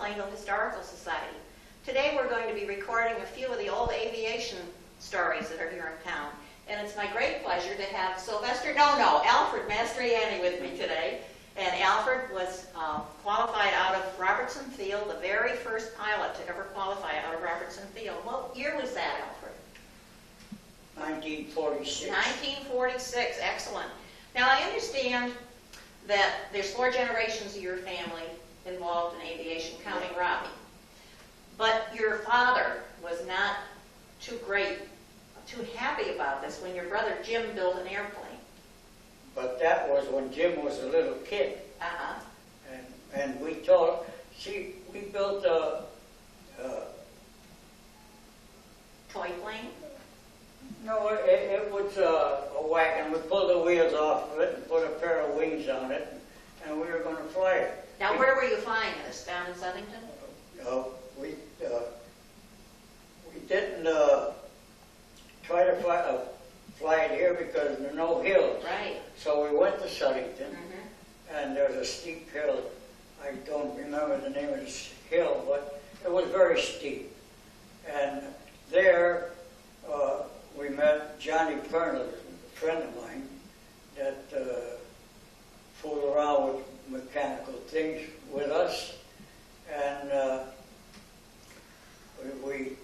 Plainville Historical Society. Today we're going to be recording a few of the old aviation stories that are here in town. And it's my great pleasure to have Alfred Mastrianni with me today. And Alfred was qualified out of Robertson Field, the very first pilot to ever qualify out of Robertson Field. What year was that, Alfred? 1946. 1946, excellent. Now I understand that there's 4 generations of your family involved in aviation, counting Robbie. But your father was not too happy about this when your brother Jim built an airplane. But that was when Jim was a little kid. Uh-huh. And we built a Toy plane? no, it was a wagon. We pulled the wheels off of it and put a pair of wings on it, and we were going to fly it. Now where were you flying this? Down in Southington? We didn't try to fly it here because there are no hills. Right. So we went to Southington, and there's a steep hill. I don't remember the name of this hill, but it was very steep. And there we met Johnny Pernell, a friend of mine, that fooled around with mechanical things with us. And we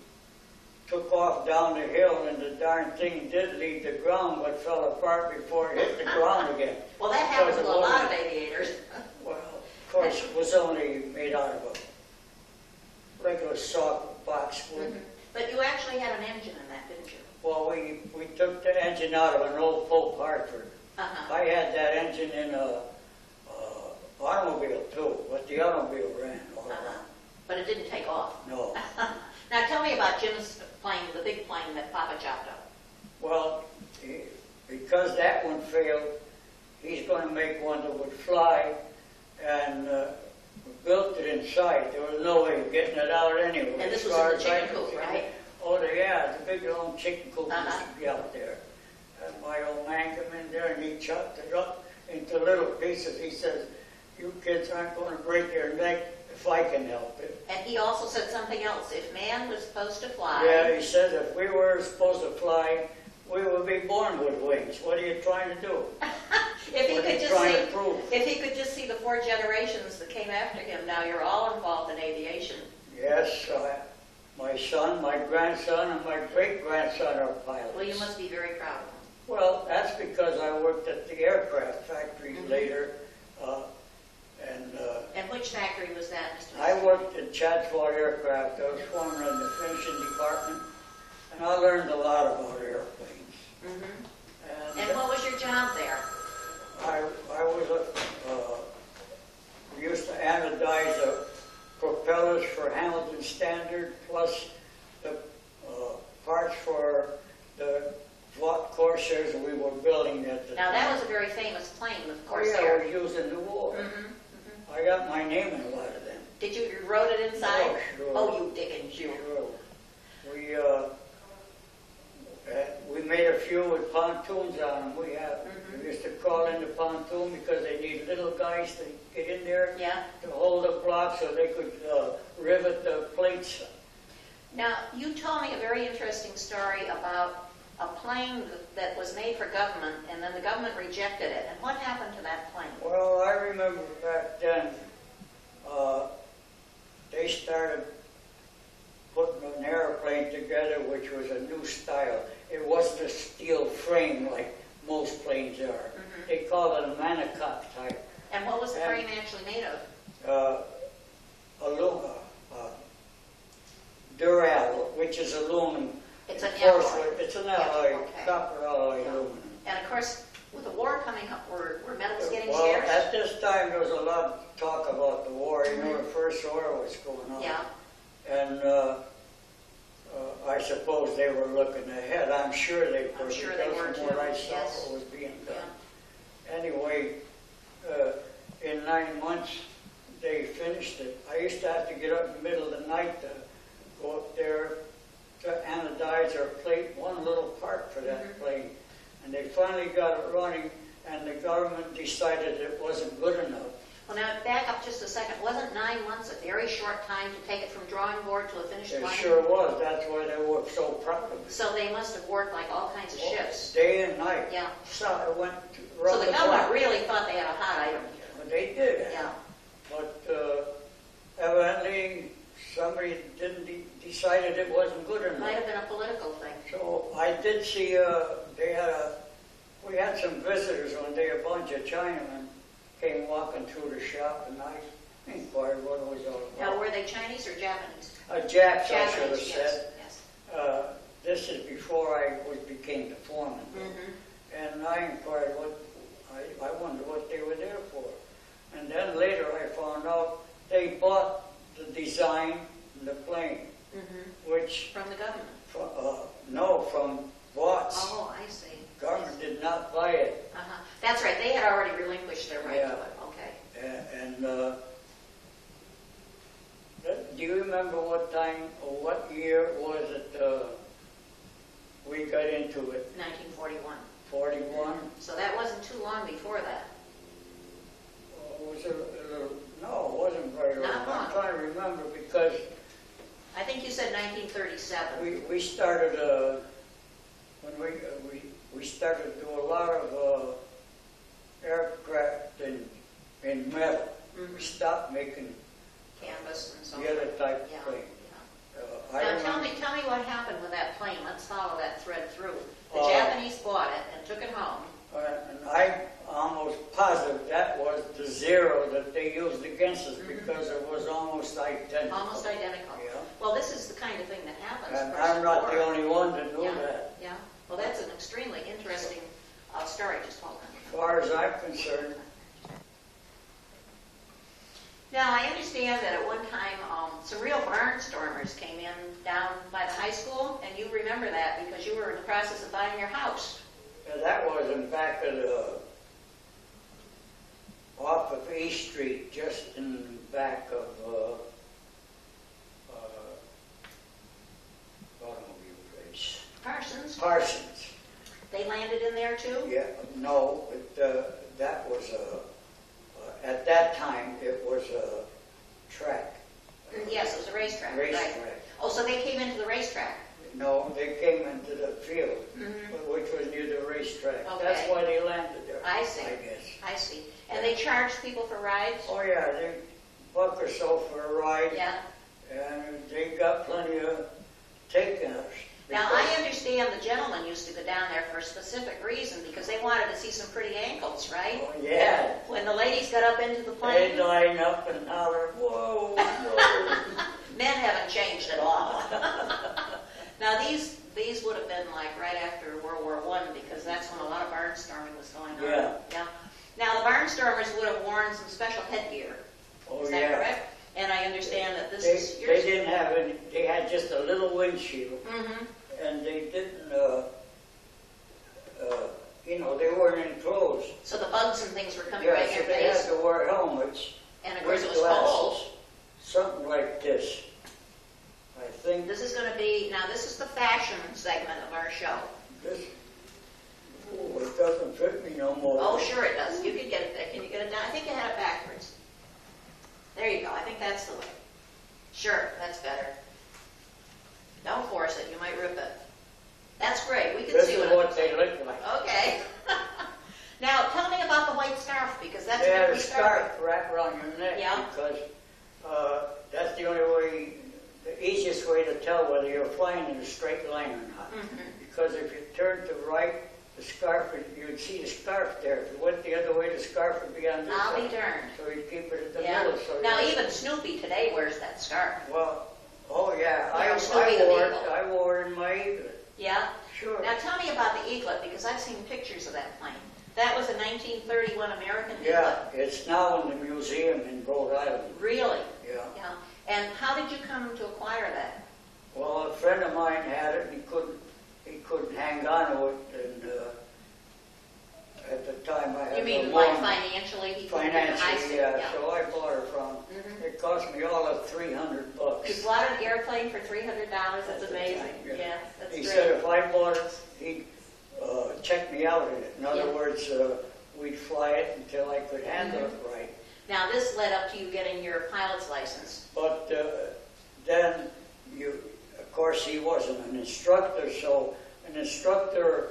took off down the hill, and the darn thing did leave the ground, but fell apart before it hit the ground again. Well, that happens to a lot of aviators. Well, of course, it was only made out of a regular soft box wood. But you actually had an engine in that, didn't you? Well, we took the engine out of an old Pope Hartford. I had that engine in a automobile too, but the automobile ran all around. But it didn't take off. No. Now tell me about Jim's plane, the big plane that Papa chopped up. Well, because that one failed, he's going to make one that would fly, and we built it inside. There was no way of getting it out anyway. And this was in the chicken coop, right? Oh, yeah, the big long chicken coop used to be out there. And my old man came in there and he chopped it up into little pieces. He says, "You kids aren't going to break your neck if I can help it." And he also said something else. If man was supposed to fly... Yeah, he said if we were supposed to fly, we would be born with wings. What are you trying to do? If he could just see the 4 generations that came after him, now you're all involved in aviation. Yes, my son, my grandson, and my great-grandson are pilots. Well, you must be very proud of them. Well, that's because I worked at the aircraft factory later. And which factory was that, Mr. I worked at Chatsworth Aircraft. I was foreman in the finishing department, and I learned a lot about airplanes. And what was your job there? I was we used to anodize the propellers for Hamilton Standard, plus the parts for the Vought Corsairs we were building at the time. Now that was a very famous plane with Corsair. Oh, yeah, we used in the war. I got my name in a lot of them. Did you wrote it inside? Oh, sure. Oh, you didn't. Sure. We made a few with pontoons on them. We used to call in the pontoon because they need little guys to get in there to hold the block so they could rivet the plates. Now, you told me a very interesting story about a plane that was made for government, and then the government rejected it. And what happened to that plane? Well, I remember back then, they started putting an airplane together, which was a new style. It wasn't a steel frame like most planes are. They called it a manicock type. And what was the frame actually made of? Dural, which is aluminum. It's an alloy. It's an alloy, copper alloy aluminum. And of course, with the war coming up, were metals getting well, scarce? At this time, there was a lot of talk about the war. You know, the first war was going on. Yeah. And I suppose they were looking ahead. I'm sure they were. I'm sure they were, from what I too. saw Yes. what was being done. Anyway, in 9 months, they finished it. I used to have to get up in the middle of the night to go up there to anodize or plate one little part for that plane. And they finally got it running, and the government decided it wasn't good enough. Well, now, back up just a second. Wasn't 9 months a very short time to take it from drawing board to a finished It plane? sure was. That's why they were so proud of it. So they must have worked like all kinds of shifts. Day and night. Yeah. So it went to So the government clock. really thought they had a hot item here. Well, they did. Yeah. But evidently somebody decided it wasn't good enough. Might have been a political thing. So I did see we had some visitors one day, a bunch of Chinamen came walking through the shop, and I inquired what it was all about. Now, were they Chinese or Japanese? Japs, I should have Japanese, said. yes. This is before I became the foreman. And I inquired I wondered what they were there for. And then later I found out they bought the design and the plane, which, From the government? no, from Watts. Oh, I see. Government did not buy it. That's right. They had already relinquished their right Yeah. to it. Okay. And do you remember what time or what year was it we got into it? 1941. 41? So that wasn't too long before that. Was it a little, no, it wasn't very long. Not long. I'm trying to remember because I think you said 1937. we started when we started to do a lot of aircraft in metal. We stopped making Canvas and so the other type Yeah. of plane. Now I tell remember- me what happened with that plane. Let's follow that thread through. The Uh, Japanese bought it and took it home. And I'm almost positive that was the zero that they used against us because it was almost identical. Almost identical. Yeah. Well, this is the kind of thing that happens. And across I'm not board. the only one that knew Yeah. that. Yeah. Well, that's an extremely interesting story. Just hold on. As far as I'm concerned, Now, I understand that at one time some real barnstormers came in down by the high school, and you remember that because you were in the process of buying your house. that was in back of off of East Street, just in back of automobile place. Parsons. They landed in there too? Yeah, no, that was at that time it was a track. Yes, it was a racetrack. Racetrack. Right. Oh, so they came into the racetrack. No, they came into the field, which was near the racetrack. Okay. That's why they landed there. I see. I guess. I see. And they charged people for rides? Oh yeah, they $1 or so for a ride. Yeah. And they got plenty of taking us. Now, I understand the gentlemen used to go down there for a specific reason because they wanted to see some pretty ankles, right? Oh yeah. When the ladies got up into the They'd plane, line up and holler, whoa, whoa. men haven't changed at all. Now, these would have been like right after World War I because that's when a lot of barnstorming was going on. Yeah. Yeah. Now, the barnstormers would have worn some special headgear. Oh Is that yeah. correct? And I understand that this They, is they yours. didn't have any, they had just a little windshield. And they didn't, they weren't enclosed. So the bugs and things were coming Yeah, right in so your they had face. to wear helmets. And of course it with was cold. glasses, something like this. I think This is going to be, now this is the fashion segment of our show. this, it doesn't fit me no more. Oh, sure it does. You could get it there. Can you get it down? I think you had it backwards. There you go. I think that's the way. Sure, that's better. Don't force it. You might rip it. That's great. We can This see is what it what looks they like. look like. Okay. Now, tell me about the white scarf because that's They where had we a started. scarf wrapped around your neck Yeah. because that's the only way, the easiest way to tell whether you're flying in a straight line or not. Because if you turn to right, the scarf, you'd see the scarf there. If you went the other way, the scarf would be on this I'll be side. darned. So you keep it at the Yeah. middle. So Now, you- even Snoopy today wears that scarf. Well, oh yeah, You know, Snoopy the wore it. Beagle. I wore it in my eaglet. Yeah? Sure. Now, tell me about the eaglet because I've seen pictures of that plane. That was a 1931 American Yeah, eaglet. it's now in the museum in Rhode Island. Really? Yeah. Yeah. And how did you come to acquire that? Well, a friend of mine had it, and he couldn't hang on to it, and at the time I had You mean a like loan. financially? He couldn't get it? I see. Financially, yeah. So I bought her from. Mhm. It cost me all of $300. You bought an airplane for $300? That's At the amazing. time, yeah. Yeah, that's He great. said if I bought it, he'd check me out in it. In other Yeah. words, we'd fly it until I could handle it right. Now, this led up to you getting your pilot's license. But then of course, he wasn't an instructor, so an instructor,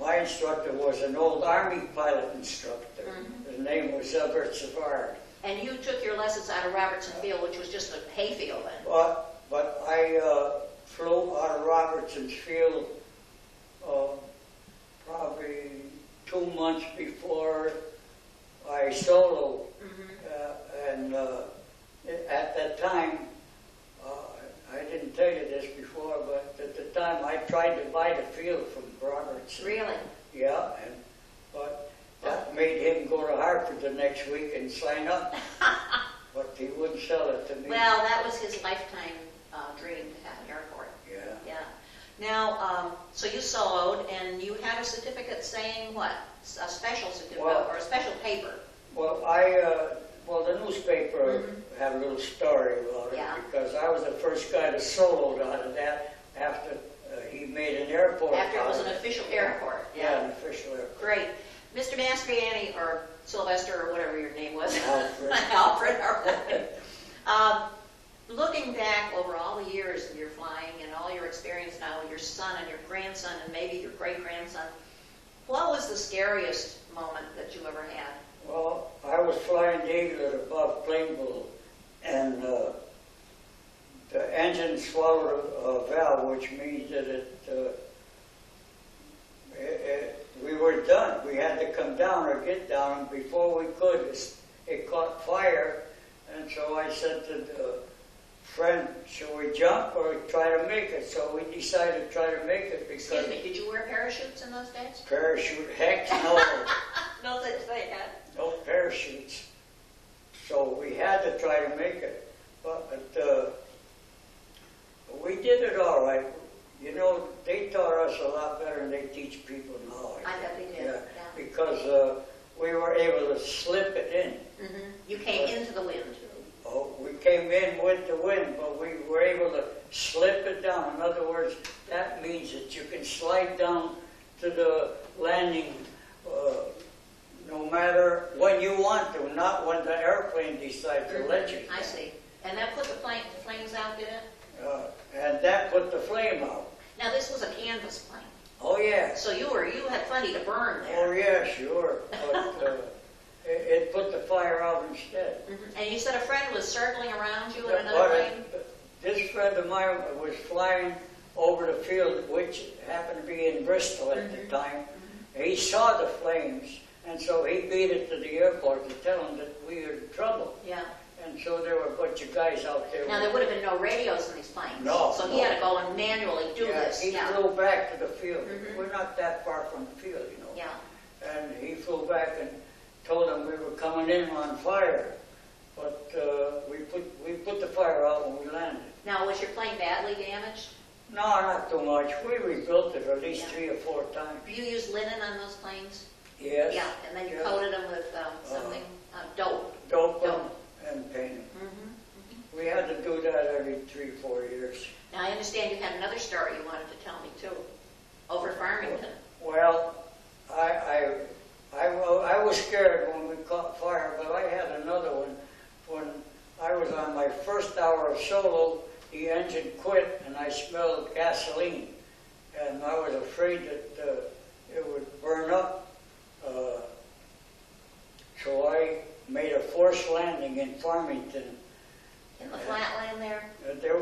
my instructor was an old Army pilot instructor. Mm-hmm. His name was Aviators. And you took your lessons out of Robertson Field, which was just a hayfield then. But I flew out of Robertson Field probably 2 months before I soloed. And at that time, I didn't tell you this before, but at the time I tried to buy the field from Robertson. Really? Yeah, but that made him go to Hartford the next week and sign up. But he wouldn't sell it to me. Well, that was his lifetime dream to have an airport. Yeah. Yeah. Now, so you soloed, and you had a certificate saying what? A special certificate, or a special paper? Well, the newspaper had a little story about it, because I was the first guy to solo out of that after he made an airport. After it was an official airport. Yeah, an official airport. Great. Mr. Mastrianni, or Sylvester, or whatever your name was. Alfred. Alfred, all right. Looking back over all the years of your flying and all your experience now with your son and your grandson and maybe your great-grandson, what was the scariest moment that you ever had? Well, I was flying the Aviator above Plainville, and the engine swallowed a valve, which means that we were done. We had to come down or get down, and before we could, it caught fire, and so I said to the friend, shall we jump or try to make it? So we decided to try to make it because... Excuse me, did you wear parachutes in those days? Parachute? Heck no. No such thing, huh? No parachutes. So we had to try to make it. But we did it all right. You know, they taught us a lot better than they teach people now. I bet they did, yeah. Because we were able to slip it in. Mm-hmm. You came into the wind. Oh, we came in with the wind, but we were able to slip it down. In other words, that means that you can slide down to the landing no matter when you want to, not when the airplane decides to let you. I see. And that put the flames out, did it? And that put the flame out. Now, this was a canvas plane. Oh, yeah. So you had plenty to burn there. Oh, yeah, sure. But it put the fire out instead. Mm-hmm. And you said a friend was circling around you in another plane? This friend of mine was flying over the field, which happened to be in Bristol at the time. He saw the flames, and so he beat it to the airport to tell them that we were in trouble. Yeah. And so there were a bunch of guys out there. Now, there would have been no radios in these planes. No. So he had to go and manually do this. He flew back to the field. We're not that far from the field, you know. Yeah. And he flew back and told them we were coming in on fire. But we put the fire out when we landed. Now, was your plane badly damaged? No, not too much. We rebuilt it at least 3 or 4 times. You used linen on those planes? Yes. Yeah, and then you coated them with something, dope. Dope and paint them. We had to do that every 3 or 4 years. Now, I understand you had another story you wanted to tell me, too, over Farmington. Well, I was scared when we caught fire, but I had another one. When I was on my first hour of solo, the engine quit and I smelled gasoline. And I was afraid that it would burn up. So I made a forced landing in Farmington. In the flatland there? There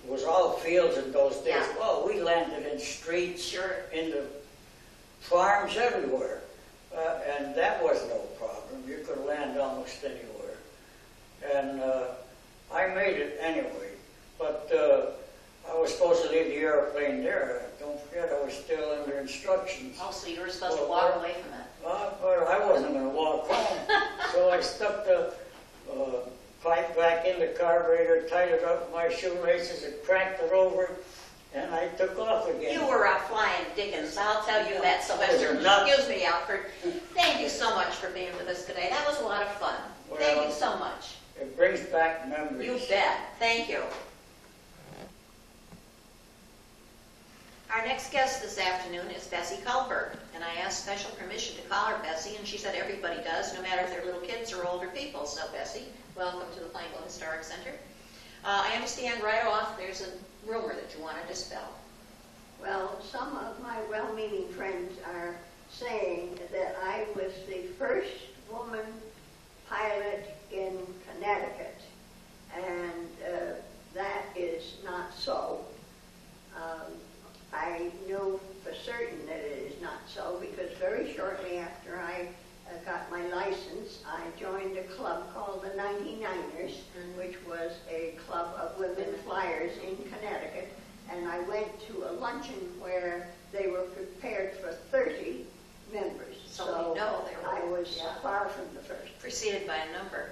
was all fields in those days. Yeah. Well, we landed in streets, Sure. in the farms everywhere. And that was no problem. You could land almost anywhere. And I made it anyway. But I was supposed to leave the airplane there. Don't forget, I was still under instructions. Oh, so you were supposed to walk away from it. But I wasn't going to walk home. So I stuck the pipe back in the carburetor, tied it up with my shoelaces, and cranked it over, and I took off again. You were out flying Dickens, I'll tell you that, Sylvester. Excuse me, Alfred. Thank you so much for being with us today. That was a lot of fun. Well, Thank you so much. It brings back memories. You bet. Thank you. Our next guest this afternoon is Bessie Kullberg, and I asked special permission to call her Bessie, and she said everybody does, no matter if they're little kids or older people. So Bessie, welcome to the Plainville Historic Center. I understand right off there's a rumor that you want to dispel. Well, some of my well-meaning friends are saying that I was the first woman pilot in Connecticut, and that is not so. I know for certain that it is not so because very shortly after I got my license, I joined a club called the 99ers, which was a club of women flyers in Connecticut, and I went to a luncheon where they were prepared for 30 members. So we know they were, I was far from the first. Preceded by a number.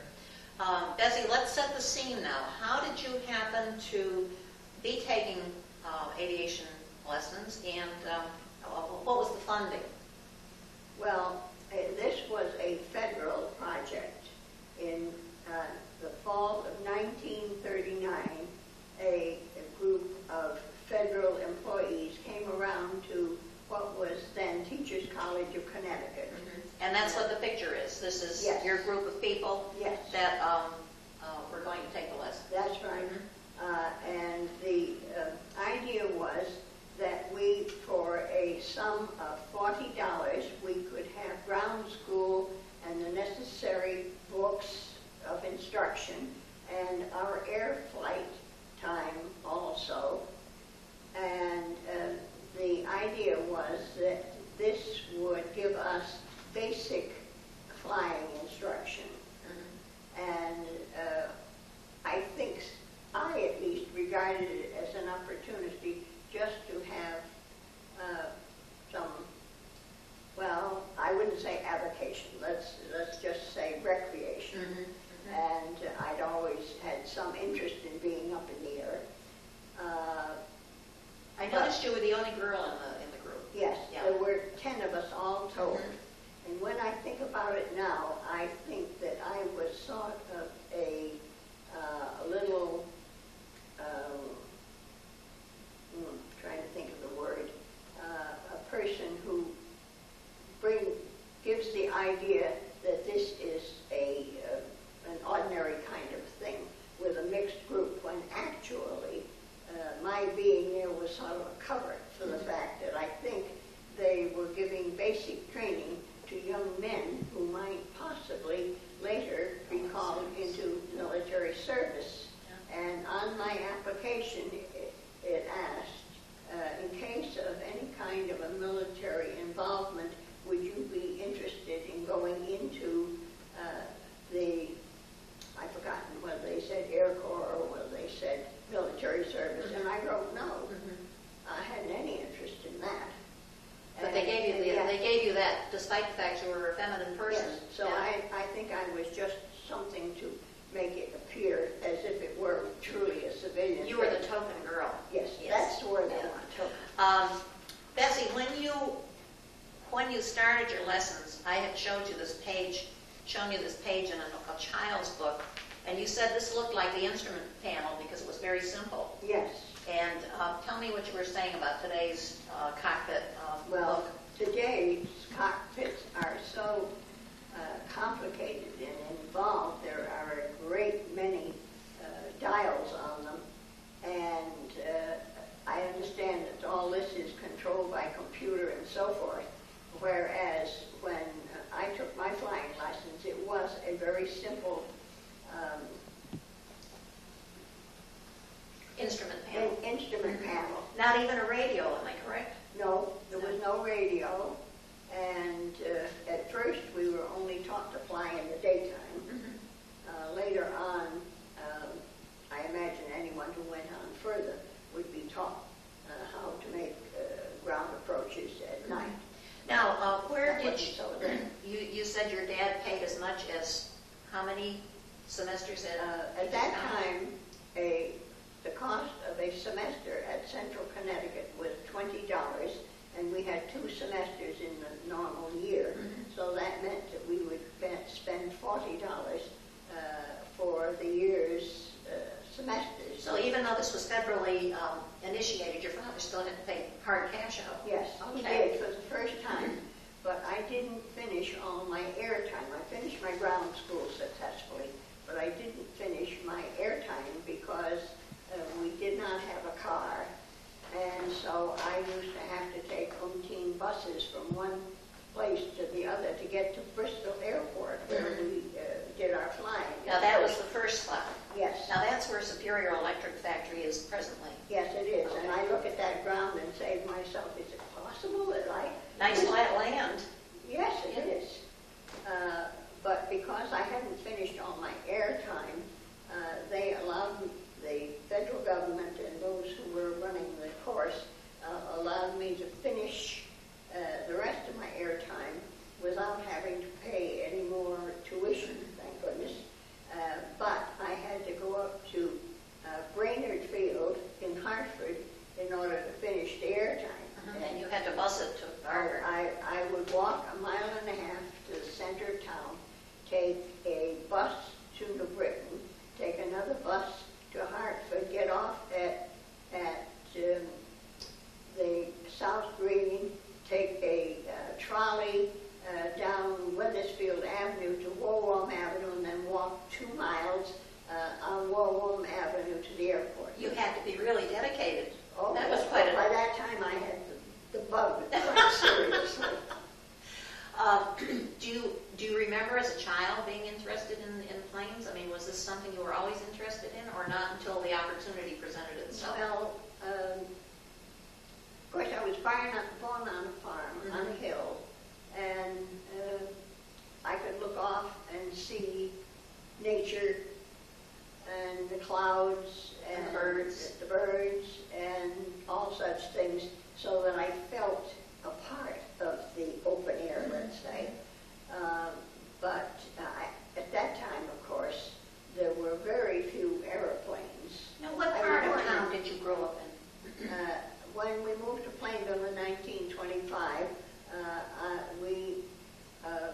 Bessie, let's set the scene now. How did you happen to be taking aviation lessons, and what was the funding? Well, this was a federal project. In the fall of 1939, a group of federal employees came around to what was then Teachers College of Connecticut. And that's what the picture is. This is your group of people that were going to take the lesson. That's right. And the idea was that we, for a sum of $40, we could have ground school and the necessary books of instruction and our air flight time also. And the idea was that this would give us basic flying instruction. And I think I at least regarded it as an opportunity just to have some, well, I wouldn't say avocation, let's just say recreation. And I'd always had some interest in being up in the air. I noticed you were the only girl in the group. Yes, there were 10 of us all told. And when I think about it now, I think that I was sort of a little, trying to think of the word, a person who gives the idea that this is an ordinary kind of thing with a mixed group, when actually my being there was sort of a cover for the fact that I think they were giving basic training to young men who might possibly later be called into military service. And on my application, it asked, in case of any kind of a military involvement, would you be interested in going into I've forgotten whether they said Air Corps or whether they said military service, and I wrote no. I hadn't any interest in that. But they gave you that despite the fact you were a feminine person. Yes, so I think I was just something to make it appear as if it were truly a civilian. You were the token girl. Yes, that's the word I want. Bessie, when you started your lessons, I had shown you this page in a child's book, and you said this looked like the instrument panel because it was very simple. Yes. And tell me what you were saying about today's cockpit Well, look. today's cockpits are so complicated and involved. There are a great many dials on them, and I understand that all this is controlled by computer and so forth, whereas when I took my flying license, it was a very simple Instrument panel. Instrument panel. Not even a radio, am I correct? No, there was no radio, and at first we were only taught to fly in the daytime. Later on, I imagine anyone who went on further would be taught how to make ground approaches at night. Now, where did you said your dad paid as much as how many semesters at that time, the cost of a semester at Central Connecticut was $20, and we had 2 semesters in the normal year. So that meant that we would spend $40 for the year's semesters. So wonderful. Even though this was federally initiated, your father still had to pay hard cash out. Yes, he Okay. did for the first time, but I didn't finish all my air time. I finished my ground school successfully, but I didn't finish my air time because we did not have a car, and so I used to have to take umpteen buses from one place to the other to get to Bristol Airport, where we did our flying. Now that was the first spot. Yes. Now that's where Superior Electric Factory is presently. Yes, it is, and I look at that ground and say to myself, is it possible that I... Nice flat land. Yes, it is. But because I hadn't finished all my air time, they allowed the federal government and those who were running the course allowed me to finish the rest of my air time without having to pay any more tuition, thank goodness. But I had to go up to Brainerd Field in Hartford in order to finish the air time. And you had to bus it to Harvard. I would walk 1.5 miles to the center of town, take a bus to New Britain, take another bus to Hartford, get off at the South Green, take a trolley down Weathersfield Avenue to Warwarm Avenue, and then walk 2 miles on Warwarm Avenue to the airport. You had to be really dedicated. Oh, that was yes, quite but a... by that time I had the bug quite seriously. Do you remember as a child being interested in planes? I mean, was this something you were always interested in, or not until the opportunity presented itself? Well, of course, I was born on a farm, on a hill, and I could look off and see nature and the clouds and the birds and all such things, so that I felt a part of the open air, let's say. But at that time, of course, there were very few airplanes. Now, what part of town did you grow up in? When we moved to Plainville in 1925, we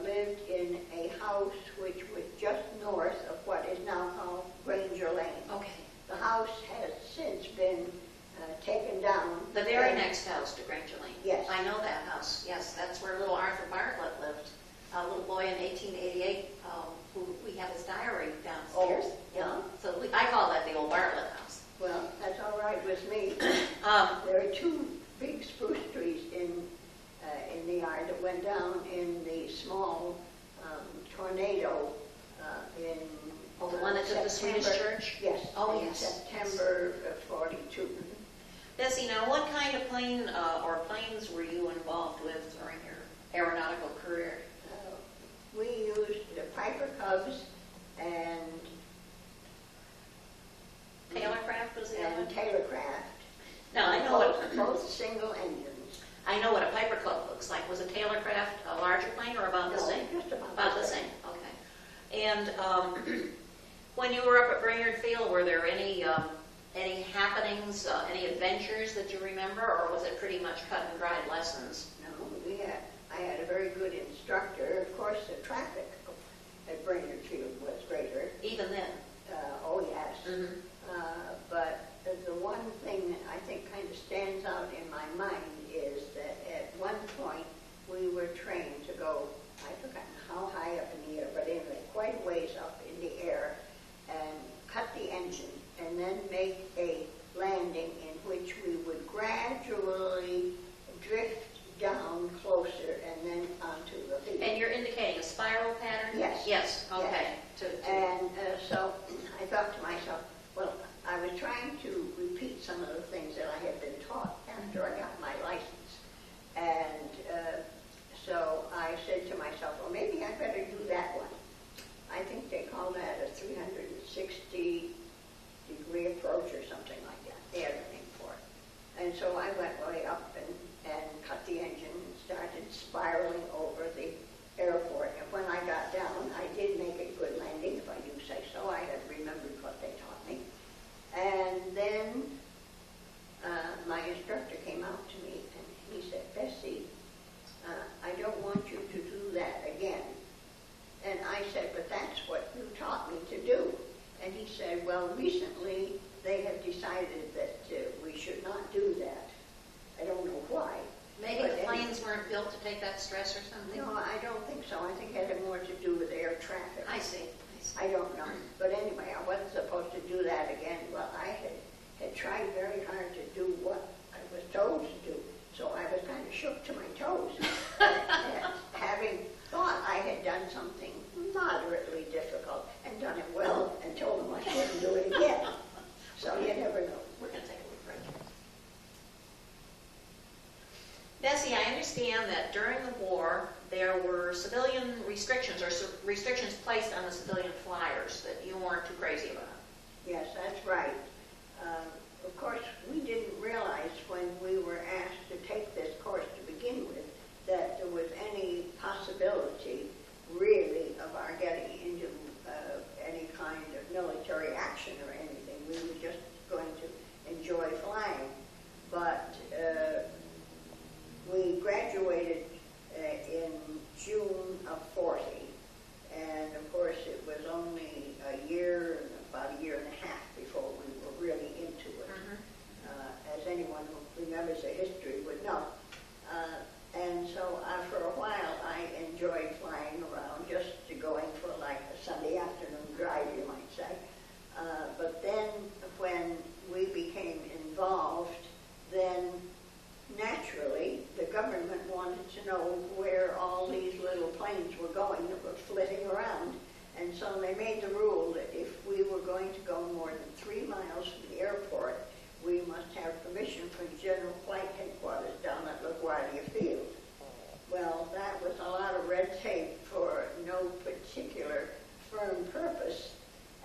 lived in a house which was just north of what is now called Granger Lane. Okay. The house has since been taken down. The very next house to Granger Lane. Yes. I know that house. Yes, that's where little Arthur Bartlett lived. A little boy in 1888 who we have his diary downstairs. Oh, yeah. So I call that the old Bartlett house. Well, that's all right with me. There are 2 big spruce trees in the yard that went down in the small tornado in The one that took the Swedish church? Yes. Oh, in yes. September of 42. Bessie, now what kind of plane or planes were you involved with during your aeronautical career? We used the Piper Cubs and Taylorcraft was the other one? Taylorcraft. No, I know both single engines. I know what a Piper Club looks like. Was a Taylorcraft a larger plane or about the No, same? just about the same. Okay. And when you were up at Brainerd Field, were there any happenings, any adventures that you remember, or was it pretty much cut and dried lessons? No, I had a very good instructor. Of course, the traffic at Brainerd Field was greater. Even then? Oh, yes. Mm-hmm. But the one thing that I think kind of stands out in my mind is that at one point we were trained to go, I've forgotten how high up in the air, but anyway, quite a ways up in the air, and cut the engine, and then make a landing in which we would gradually drift down closer and then onto the field. And you're indicating a spiral pattern? Yes. Yes, okay. Yes. And so I thought to myself, well, I was trying to repeat some of the things that I had been taught after I got my license. And so I said to myself, well, maybe I better do that one. I think they call that a 360-degree approach or something like that. They had a name for it. And so I went way up and cut the engine and started spiraling over the airport. And when I got down, I did make a good landing, if I do say so. I had remembered what they taught me. And then my instructor came out to me and he said, Bessie, I don't want you to do that again. And I said, but that's what you taught me to do. And he said, well, recently they have decided decided that we should not do that. I don't know why. Maybe But the planes weren't built to take that stress or something? No, I don't think so. I think it had more to do with air traffic. I see. I don't know. But anyway, I wasn't supposed to do that again. Well, I had tried very hard to do what I was told to do. So I was kind of shook to my toes. And having thought I had done something moderately difficult and done it well and told them I shouldn't do it again. So you never know. We're going to take a little break here. Bessie, I understand that during the war, there were civilian restrictions or restrictions placed on the civilian flyers that you weren't too crazy about. Yes, that's right. Of course, we didn't realize when we were asked to take this course to begin with that there was any possibility, really, of our getting into any kind of military action or anything. We were just going to enjoy flying. But we graduated in June of 40, and of course it was only about a year and a half before we were really into it, as anyone who remembers the history would know. And so for a while I enjoyed flying around, just going for like a Sunday afternoon drive, you might say. But then when we became involved, then naturally the government wanted to know where all these little planes were going that were flitting around. And so they made the rule that if we were going to go more than 3 miles from the airport, we must have permission from General Flight Headquarters down at LaGuardia Field. Well, that was a lot of red tape for no particular firm purpose.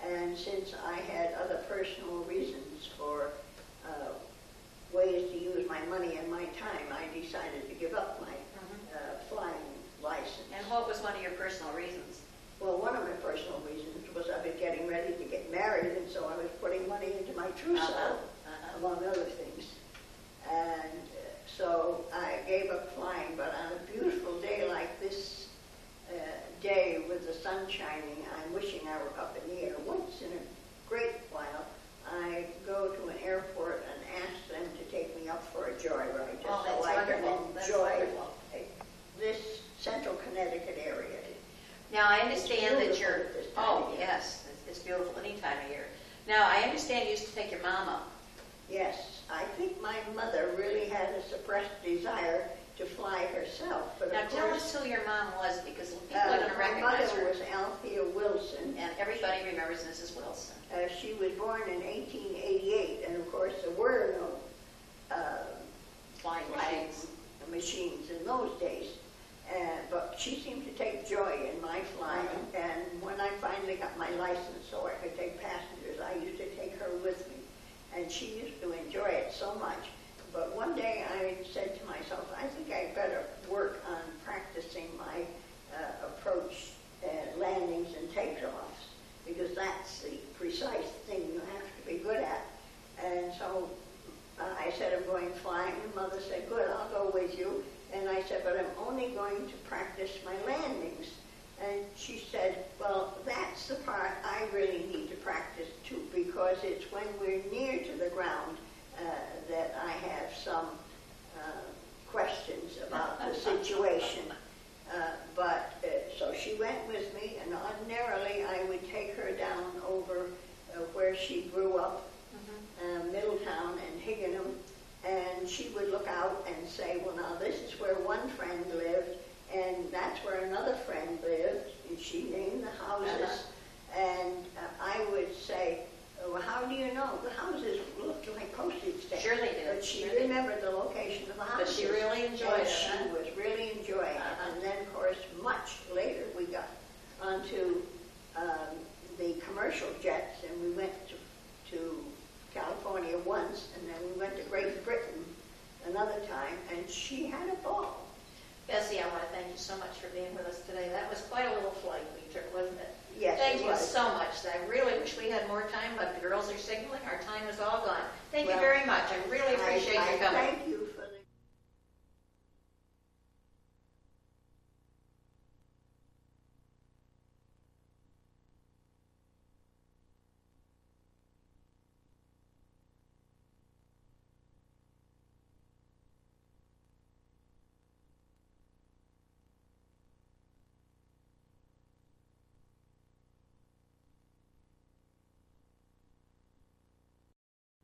And since I had other personal reasons for ways to use my money and my time, I decided to give up my flying license. And what was one of your personal reasons? Well, one of my personal reasons was I was getting ready to get married, and so I was putting money into my trousseau, among other things. And so I gave up flying, but on a beautiful day like this day with the sun shining, I'm wishing I were up in the air. Once in a great while, I go to an airport and ask them to take me up for a joyride, just so I can enjoy this central Connecticut area. Now, I understand that you're... at this time of year. Yes, it's beautiful any time of year. Now, I understand you used to take your mom up. Yes, I think my mother really had a suppressed desire to fly herself. But Now, of tell course, us who your mom was, because people are going to my recognize mother her. was Alfred Wilson. And everybody remembers Mrs. Wilson. She was born in 1888, and of course there were no Flying flags. machines in those days. But she seemed to take joy in my flying, and when I finally got my license so I could take passengers, I used to take her with me. And she used to enjoy it so much. But one day I said to myself, I think I better work on practicing my approach landings and takeoffs, because that's the precise thing you have to be good at. And so I said, I'm going flying, and Mother said, good, I'll go with you. And I said, but I'm only going to practice my landings. And she said, well, that's the part I really need to practice too, because it's when we're near to the ground that I have some questions about the situation. So she went with me, and ordinarily I would take her down over where she grew up, Middletown and Higginham, and she would look out and say, well, now this is where one friend lived, and that's where another friend lived, and she named the houses, and I would say, well, how do you know? The houses looked like postage stamps. Sure they did. But she remembered the location of the houses. But she really enjoyed it, She was really enjoying it. And then, of course, much later we got onto the commercial jets, and we went to California once, and then we went to Great Britain another time, and she had a ball. Bessie, I want to thank you so much for being with us today. That was quite a little flight we took, wasn't it? Yes, Thank it you was. so much. I really wish we had more time, but the girls are signaling. Our time is all gone. Thank you Well, very much. I really appreciate you coming. Thank you